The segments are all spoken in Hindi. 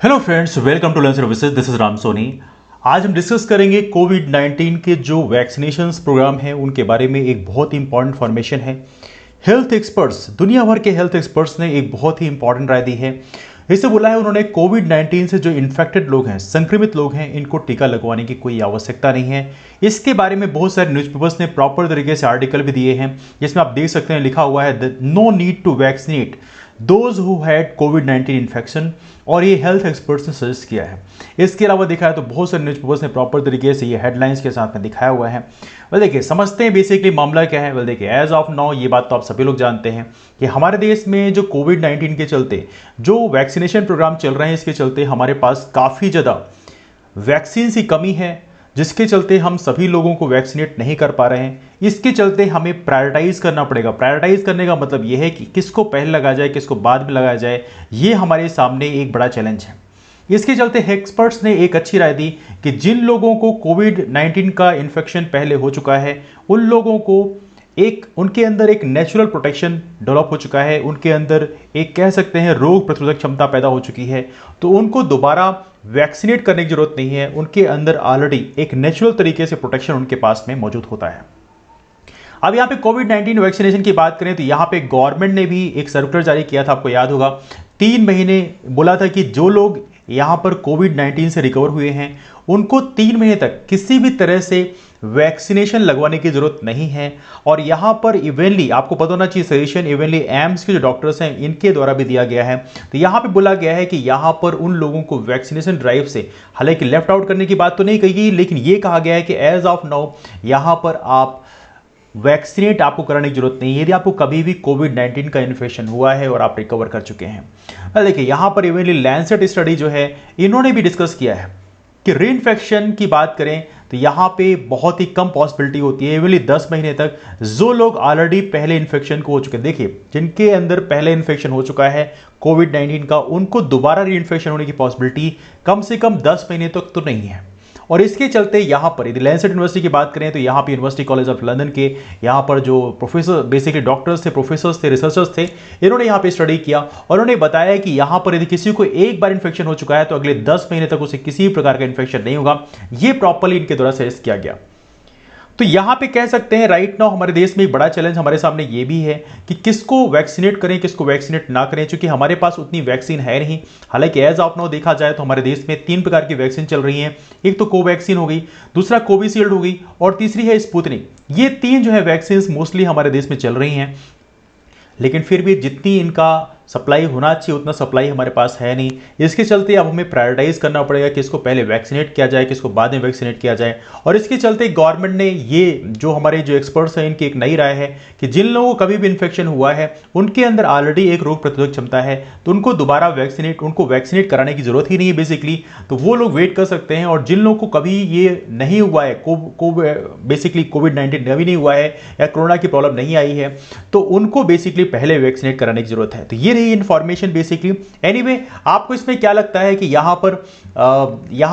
Hello friends, welcome to learn services. This is Ram Soni. आज हम डिस्कस करेंगे कोविड 19 के जो वैक्सीनेशंस प्रोग्राम हैं उनके बारे में। एक बहुत ही इंपॉर्टेंट इन्फॉर्मेशन है। हेल्थ एक्सपर्ट्स, दुनिया भर के हेल्थ एक्सपर्ट्स ने एक बहुत ही इंपॉर्टेंट राय दी है। इसे बोला है उन्होंने, कोविड 19 से जो इन्फेक्टेड लोग हैं, संक्रमित लोग हैं, इनको टीका लगवाने की कोई आवश्यकता नहीं है। इसके बारे में बहुत सारे न्यूज़पेपर्स ने प्रॉपर तरीके से आर्टिकल भी दिए हैं, जिसमें आप देख सकते हैं लिखा हुआ है no need to vaccinate those who had covid 19 infection, और ये हेल्थ एक्सपर्ट्स ने सजेस्ट किया है। इसके अलावा देखा है तो बहुत सारे न्यूज़पेपर्स ने प्रॉपर तरीके से ये हेडलाइंस के साथ में दिखाया हुआ है। वेल देखिए, समझते हैं बेसिकली मामला क्या है। वेल देखिए, एज ऑफ नाउ ये बात तो आप सभी लोग जानते हैं कि हमारे देश में जो कोविड 19 के चलते जो वैक्सीनेशन प्रोग्राम चल रहे हैं, इसके चलते हमारे पास काफ़ी ज़्यादा वैक्सीन की कमी है, जिसके चलते हम सभी लोगों को वैक्सीनेट नहीं कर पा रहे हैं। इसके चलते हमें प्रायोरिटाइज करना पड़ेगा। प्रायोरिटाइज करने का मतलब यह है कि किसको पहले लगाया जाए, किसको बाद में लगाया जाए। ये हमारे सामने एक बड़ा चैलेंज है। इसके चलते एक्सपर्ट्स ने एक अच्छी राय दी कि जिन लोगों को कोविड 19 का इन्फेक्शन पहले हो चुका है, उन लोगों को उनके अंदर एक नेचुरल प्रोटेक्शन डेवलप हो चुका है, उनके अंदर एक कह सकते हैं रोग प्रतिरोधक क्षमता पैदा हो चुकी है, तो उनको दोबारा वैक्सीनेट करने की जरूरत नहीं है। उनके अंदर ऑलरेडी एक नेचुरल तरीके से प्रोटेक्शन उनके पास में मौजूद होता है। अब यहाँ पे कोविड 19 वैक्सीनेशन की बात करें तो यहाँ पे गवर्नमेंट ने भी एक सर्कुलर जारी किया था, आपको याद होगा। 3 महीने बोला था कि जो लोग यहाँ पर कोविड 19 से रिकवर हुए हैं उनको 3 महीने तक किसी भी तरह से वैक्सीनेशन लगवाने की जरूरत नहीं है। और यहाँ पर इवेंटली आपको पता होना चाहिए, सजेशन इवेंटली एम्स के जो डॉक्टर्स हैं इनके द्वारा भी दिया गया है। तो यहाँ पे बोला गया है कि यहाँ पर उन लोगों को वैक्सीनेशन ड्राइव से हालांकि लेफ्ट आउट करने की बात तो नहीं कही गई, लेकिन ये कहा गया है कि एज ऑफ नाउ यहाँ पर आप वैक्सीनेट आपको कराने की जरूरत नहीं है यदि आपको कभी भी कोविड 19 का इन्फेक्शन हुआ है और आप रिकवर कर चुके हैं। देखिए, यहाँ पर इवेंटली लैंसेट स्टडी जो है इन्होंने भी डिस्कस किया है कि रीइन्फेक्शन की बात करें तो यहाँ पे बहुत ही कम पॉसिबिलिटी होती है। इवेंटली 10 महीने तक जो लोग ऑलरेडी पहले इन्फेक्शन को हो चुके हैं, देखिए जिनके अंदर पहले इन्फेक्शन हो चुका है कोविड 19 का, उनको दोबारा रीइन्फेक्शन होने की पॉसिबिलिटी कम से कम 10 महीने तक तो नहीं है। और इसके चलते यहाँ पर यदि लैंसेट यूनिवर्सिटी की बात करें तो यहाँ पे यूनिवर्सिटी कॉलेज ऑफ लंदन के यहाँ पर जो प्रोफेसर बेसिकली डॉक्टर्स थे, प्रोफेसर्स थे, रिसर्चर्स थे, इन्होंने यहाँ पे स्टडी किया और उन्होंने बताया कि यहाँ पर यदि किसी को एक बार इन्फेक्शन हो चुका है तो अगले 10 महीने तक उसे किसी भी प्रकार का इन्फेक्शन नहीं होगा। ये प्रॉपरली इनके द्वारा सजेस्ट किया गया। तो यहां पे कह सकते हैं राइट नाउ हमारे देश में एक बड़ा चैलेंज हमारे सामने ये भी है कि किसको वैक्सीनेट करें, किसको वैक्सीनेट ना करें, क्योंकि हमारे पास उतनी वैक्सीन है नहीं। हालांकि एज ऑफ नाउ देखा जाए तो हमारे देश में 3 प्रकार की वैक्सीन चल रही हैं। एक तो कोवैक्सीन हो गई, दूसरा कोविशील्ड हो गई और तीसरी है स्पुतनिक। ये 3 जो है वैक्सीन मोस्टली हमारे देश में चल रही हैं, लेकिन फिर भी जितनी इनका सप्लाई होना चाहिए उतना सप्लाई हमारे पास है नहीं। इसके चलते अब हमें प्रायोरिटाइज करना पड़ेगा कि इसको पहले वैक्सीनेट किया जाए, किसको बाद में वैक्सीनेट किया जाए। और इसके चलते गवर्नमेंट ने ये जो हमारे जो एक्सपर्ट्स हैं इनकी एक नई राय है कि जिन लोगों को कभी भी इन्फेक्शन हुआ है उनके अंदर ऑलरेडी एक रोग प्रतिरोधक क्षमता है, तो उनको दोबारा उनको वैक्सीनेट कराने की जरूरत ही नहीं है बेसिकली। तो वो लोग वेट कर सकते हैं। और जिन लोगों को कभी ये नहीं हुआ है, बेसिकली कोविड 19 कभी नहीं हुआ है या कोरोना की प्रॉब्लम नहीं आई है, तो उनको बेसिकली पहले वैक्सीनेट कराने की जरूरत है। तो ये रही इंफॉर्मेशन बेसिकली। एनीवे, आपको इसमें क्या लगता है कि यहां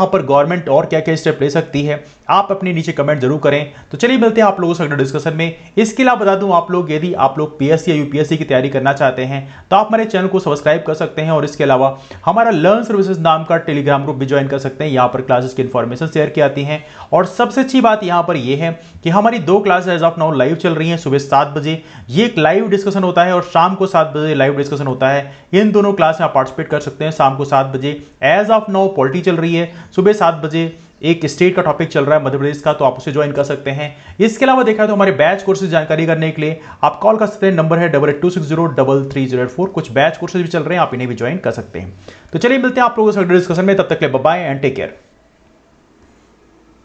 पर गवर्नमेंट और क्या क्या स्टेप ले सकती है? आप अपने नीचे कमेंट जरूर करें। तो चलिए मिलते हैं आप लोगों से अगले डिस्कशन में। इसके अलावा बता दूं, आप लोग यदि आप लोग पीएससी या यूपीएससी की तैयारी करना चाहते हैं तो आप हमारे चैनल को सब्सक्राइब कर सकते हैं और इसके अलावा हमारा लर्न सर्विसेज नाम का टेलीग्राम ग्रुप भी ज्वाइन कर सकते हैं। यहां पर क्लासेस की इंफॉर्मेशन शेयर की आती है। और सबसे अच्छी बात यहां पर यह है कि हमारी 2 classes as of now live चल रही हैं। सुबह 7 बजे ये एक लाइव डिस्कशन होता है और शाम को 7 बजे लाइव डिस्कशन होता है। इन दोनों क्लास में आप पार्टिसिपेट कर सकते हैं। शाम को 7 बजे एज ऑफ नाउ पॉलिटी चल रही है, सुबह 7 बजे एक स्टेट का टॉपिक चल रहा है मध्य प्रदेश का, तो आप उसे ज्वाइन कर सकते हैं। इसके अलावा देखा तो हमारे बैच कोर्सेज जानकारी करने के लिए आप कॉल कर सकते हैं। नंबर है 8826033084। कुछ बैच कोर्सेज भी चल रहे हैं, आप इन्हें भी ज्वाइन कर सकते हैं। तो चलिए मिलते हैं आप लोगों से अगले डिस्कशन में। तब तक के लिए bye bye and take care.